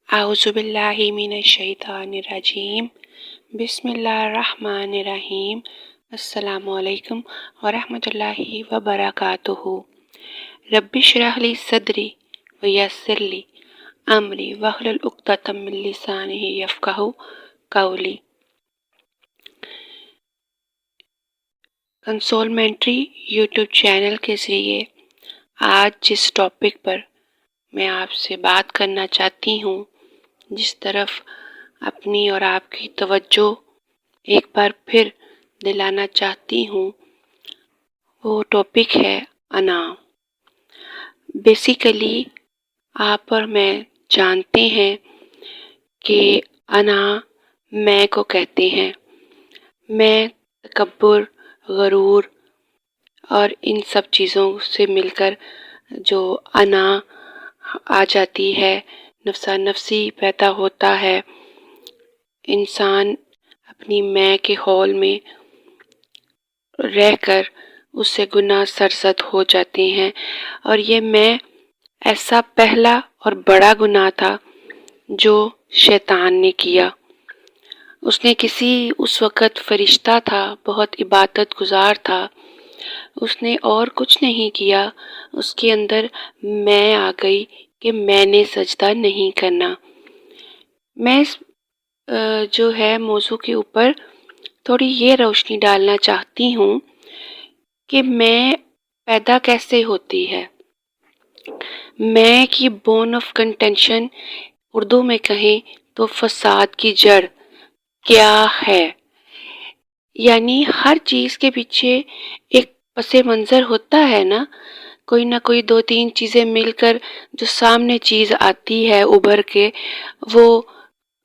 اعوذ باللہ من الشیطان الرجیم بسم اللہ الرحمن الرحیم۔ السلام علیکم ورحمۃ اللہ وبرکاتہ۔ رب اشرح لی صدری ویسر لی امری واحلل عقدۃ من لسانی یفقہوا قولی۔ کنسولمنٹری یوٹیوب چینل کے ذریعے آج جس ٹاپک پر میں آپ سے بات کرنا چاہتی ہوں، جس طرف اپنی اور آپ کی توجہ ایک بار پھر دلانا چاہتی ہوں، وہ ٹاپک ہے انا۔ بیسیکلی آپ اور میں جانتے ہیں کہ انا میں کو کہتے ہیں۔ میں، تکبر، غرور اور ان سب چیزوں سے مل کر جو انا آ جاتی ہے، نفسا نفسی پیدا ہوتا ہے، انسان اپنی میں کے حول میں رہ کر اس سے گناہ سرزد ہو جاتے ہیں۔ اور یہ میں ایسا پہلا اور بڑا گناہ تھا جو شیطان نے کیا۔ اس وقت فرشتہ تھا، بہت عبادت گزار تھا، اس نے اور کچھ نہیں کیا، اس کے اندر میں آ گئی کہ میں نے سجدہ نہیں کرنا۔ میں اس جو ہے موضوع کے اوپر تھوڑی یہ روشنی ڈالنا چاہتی ہوں کہ میں پیدا کیسے ہوتی ہے۔ میں کی بون آف کنٹینشن اردو میں کہیں تو فساد کی جڑ کیا ہے؟ یعنی ہر چیز کے پیچھے ایک پس منظر ہوتا ہے نا، کوئی نہ کوئی دو تین چیزیں مل کر جو سامنے چیز آتی ہے ابھر کے، وہ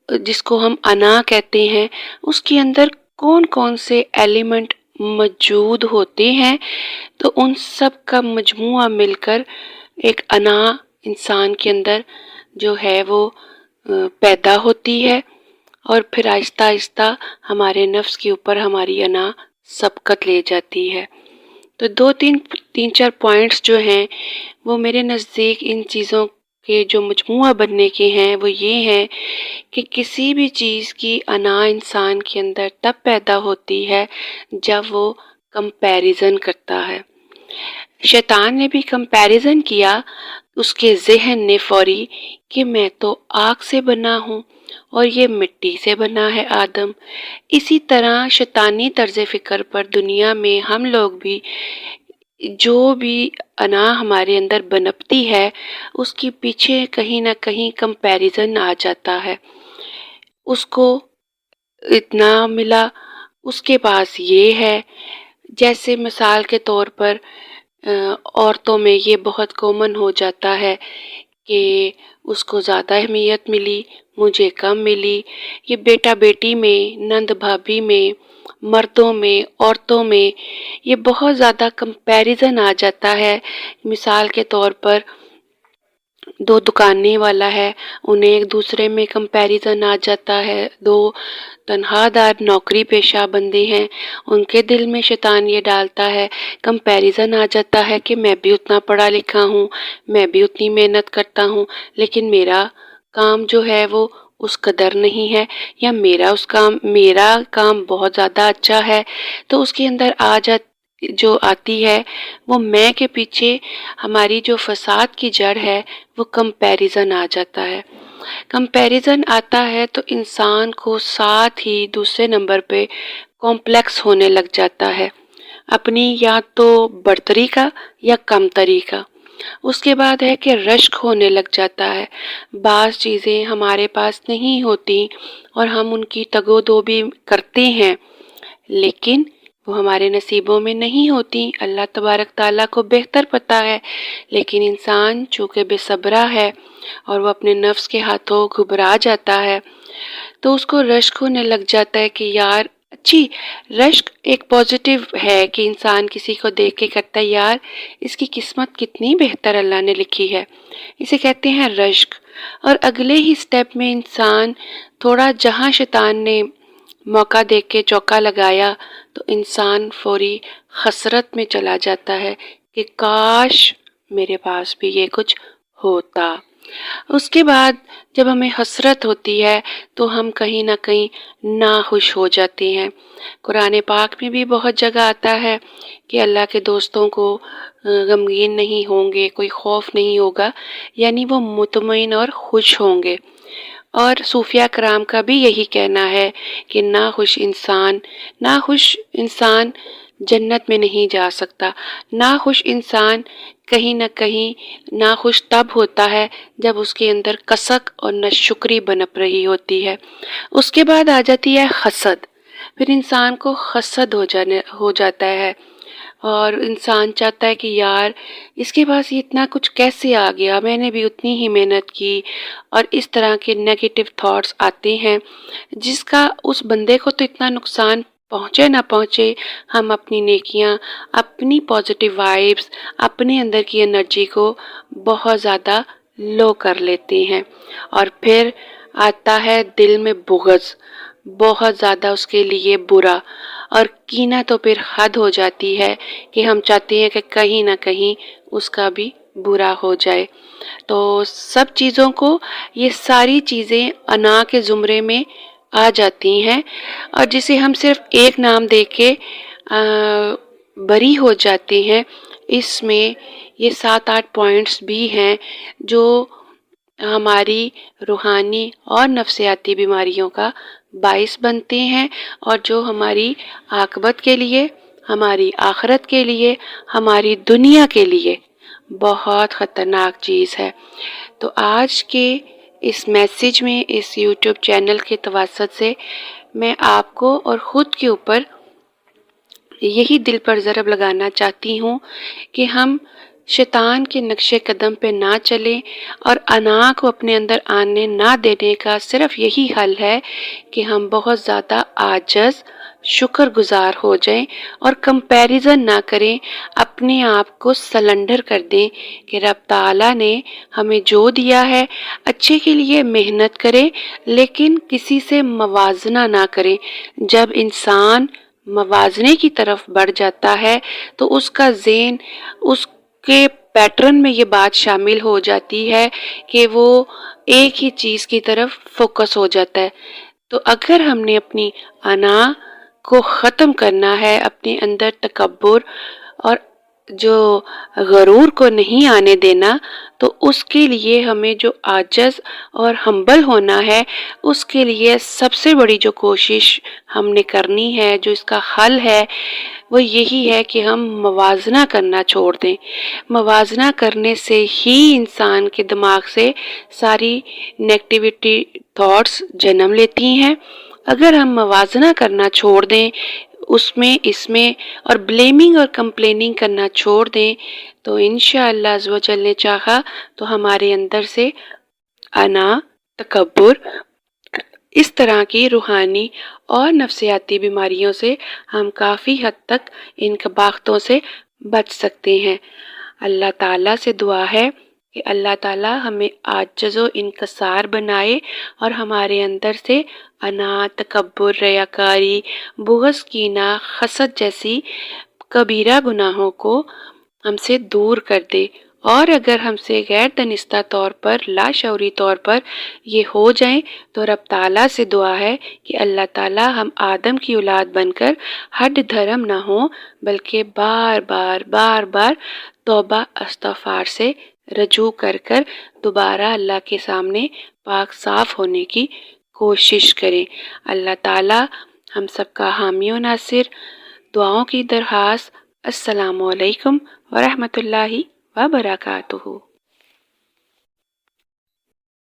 جس کو ہم انا کہتے ہیں، اس کے اندر کون کون سے ایلیمنٹ موجود ہوتے ہیں، تو ان سب کا مجموعہ مل کر ایک انا انسان کے اندر جو ہے وہ پیدا ہوتی ہے، اور پھر آہستہ آہستہ ہمارے نفس کے اوپر ہماری انا سبقت لے جاتی ہے۔ تو دو تین چار پوائنٹس جو ہیں وہ میرے نزدیک ان چیزوں کے جو مجموعہ بننے کے ہیں وہ یہ ہیں کہ کسی بھی چیز کی انا انسان کے اندر تب پیدا ہوتی ہے جب وہ کمپیریزن کرتا ہے۔ شیطان نے بھی کمپیریزن کیا، اس کے ذہن نے فوری کہ میں تو آگ سے بنا ہوں اور یہ مٹی سے بنا ہے آدم۔ اسی طرح شیطانی طرز فکر پر دنیا میں ہم لوگ بھی جو بھی انا ہمارے اندر بنپتی ہے، اس کے پیچھے کہیں نہ کہیں کمپیریزن آ جاتا ہے۔ اس کو اتنا ملا، اس کے پاس یہ ہے۔ جیسے مثال کے طور پر عورتوں میں یہ بہت کامن ہو جاتا ہے کہ اس کو زیادہ اہمیت ملی، مجھے کم ملی۔ یہ بیٹا بیٹی میں، نند بھابھی میں، مردوں میں، عورتوں میں یہ بہت زیادہ کمپیریزن آ جاتا ہے۔ مثال کے طور پر دو دکانے والا ہے، انہیں ایک دوسرے میں کمپیریزن آ جاتا ہے۔ دو تنہا دار نوکری پیشہ بندے ہیں، ان کے دل میں شیطان یہ ڈالتا ہے، کمپیریزن آ جاتا ہے کہ میں بھی اتنا پڑھا لکھا ہوں، میں بھی اتنی محنت کرتا ہوں، لیکن میرا کام جو ہے وہ اس قدر نہیں ہے، یا میرا کام بہت زیادہ اچھا ہے۔ تو اس کے اندر جو آتی ہے وہ میں کے پیچھے ہماری جو فساد کی جڑ ہے وہ کمپیریزن آ جاتا ہے۔ کمپیریزن آتا ہے تو انسان کو ساتھ ہی دوسرے نمبر پہ کمپلیکس ہونے لگ جاتا ہے، اپنی یا تو برتری کا یا کمتری کا۔ اس کے بعد ہے کہ رشک ہونے لگ جاتا ہے۔ بعض چیزیں ہمارے پاس نہیں ہوتی اور ہم ان کی تگو بھی کرتے ہیں، لیکن وہ ہمارے نصیبوں میں نہیں ہوتی، اللہ تبارک تعالیٰ کو بہتر پتہ ہے۔ لیکن انسان چونکہ بے صبرا ہے اور وہ اپنے نفس کے ہاتھوں گھبرا جاتا ہے، تو اس کو رشک ہونے لگ جاتا ہے کہ یار اچھی رشک ایک پازیٹیو ہے کہ انسان کسی کو دیکھ کے کرتا ہے یار اس کی قسمت کتنی بہتر اللہ نے لکھی ہے، اسے کہتے ہیں رشک۔ اور اگلے ہی سٹیپ میں انسان تھوڑا جہاں شیطان نے موقع دیکھ کے چوکا لگایا تو انسان فوری حسرت میں چلا جاتا ہے کہ کاش میرے پاس بھی یہ کچھ ہوتا۔ اس کے بعد جب ہمیں حسرت ہوتی ہے تو ہم کہیں نہ کہیں ناخوش ہو جاتے ہیں۔ قرآن پاک میں بھی بہت جگہ آتا ہے کہ اللہ کے دوستوں کو غمگین نہیں ہوں گے، کوئی خوف نہیں ہوگا، یعنی وہ مطمئن اور خوش ہوں گے۔ اور صوفیہ کرام کا بھی یہی کہنا ہے کہ ناخوش انسان جنت میں نہیں جا سکتا۔ ناخوش انسان کہیں نہ کہیں ناخوش تب ہوتا ہے جب اس کے اندر کسک اور ناشکری بنپ رہی ہوتی ہے۔ اس کے بعد آ جاتی ہے حسد، پھر انسان کو حسد ہو جاتا ہے اور انسان چاہتا ہے کہ یار اس کے پاس یہ اتنا کچھ کیسے آ گیا، میں نے بھی اتنی ہی محنت کی، اور اس طرح کے نیگیٹو تھاٹس آتے ہیں جس کا اس بندے کو تو اتنا نقصان پہنچے نہ پہنچے، ہم اپنی نیکیاں، اپنی پازیٹیو وائبس، اپنے اندر کی انرجی کو بہت زیادہ لو کر لیتے ہیں، اور پھر آتا ہے دل میں بغض، بہت زیادہ اس کے لیے برا، اور کینہ تو پھر حد ہو جاتی ہے کہ ہم چاہتے ہیں کہ کہیں نہ کہیں اس کا بھی برا ہو جائے۔ تو سب چیزوں کو، یہ ساری چیزیں انا کے زمرے میں آ جاتی ہیں، اور جسے ہم صرف ایک نام دے کے بری ہو جاتے ہیں۔ اس میں یہ 7-8 پوائنٹس بھی ہیں جو ہماری روحانی اور نفسیاتی بیماریوں کا باعث بنتے ہیں، اور جو ہماری عاقبت کے لیے، ہماری آخرت کے لیے، ہماری دنیا کے لیے بہت خطرناک چیز ہے۔ تو آج کے اس میسیج میں، اس یوٹیوب چینل کے توسط سے میں آپ کو اور خود کے اوپر یہی دل پر ضرب لگانا چاہتی ہوں کہ ہم شیطان کے نقش قدم پہ نہ چلیں، اور انا کو اپنے اندر آنے نہ دینے کا صرف یہی حل ہے کہ ہم بہت زیادہ عاجز، شکر گزار ہو جائیں اور کمپیریزن نہ کریں، اپنے آپ کو سلنڈر کر دیں کہ رب تعالیٰ نے ہمیں جو دیا ہے اچھے کے لیے محنت کریں، لیکن کسی سے موازنہ نہ کریں۔ جب انسان موازنے کی طرف بڑھ جاتا ہے تو اس کا ذہن، اس کے پیٹرن میں یہ بات شامل ہو جاتی ہے کہ وہ ایک ہی چیز کی طرف فوکس ہو جاتا ہے۔ تو اگر ہم نے اپنی انا کو ختم کرنا ہے، اپنے اندر تکبر اور جو غرور کو نہیں آنے دینا، تو اس کے لیے ہمیں جو عاجز اور ہمبل ہونا ہے، اس کے لیے سب سے بڑی جو کوشش ہم نے کرنی ہے، جو اس کا حل ہے، وہ یہی ہے کہ ہم موازنہ کرنا چھوڑ دیں۔ موازنہ کرنے سے ہی انسان کے دماغ سے ساری نیگیٹیوٹی تھاٹس جنم لیتی ہیں۔ اگر ہم موازنہ کرنا چھوڑ دیں، اس میں اور بلیمنگ اور کمپلیننگ کرنا چھوڑ دیں، تو انشاءاللہ عز و جل نے چاہا تو ہمارے اندر سے انا، تکبر، اس طرح کی روحانی اور نفسیاتی بیماریوں سے ہم کافی حد تک ان کباختوں سے بچ سکتے ہیں۔ اللہ تعالیٰ سے دعا ہے کہ اللہ تعالیٰ ہمیں عاجز و انکسار بنائے، اور ہمارے اندر سے انا، تکبر، ریاکاری، بغض، کینہ، حسد جیسی کبیرہ گناہوں کو ہم سے دور کر دے، اور اگر ہم سے غیر دانستہ طور پر، لاشعوری طور پر یہ ہو جائیں تو رب تعالیٰ سے دعا ہے کہ اللہ تعالیٰ ہم آدم کی اولاد بن کر ہڈ دھرم نہ ہوں، بلکہ بار بار توبہ استغفار سے رجوع کر دوبارہ اللہ کے سامنے پاک صاف ہونے کی کوشش کریں۔ اللہ تعالیٰ ہم سب کا حامی و ناصر۔ دعاؤں کی درخواست۔ السلام علیکم ورحمۃ اللہ وبرکاتہ۔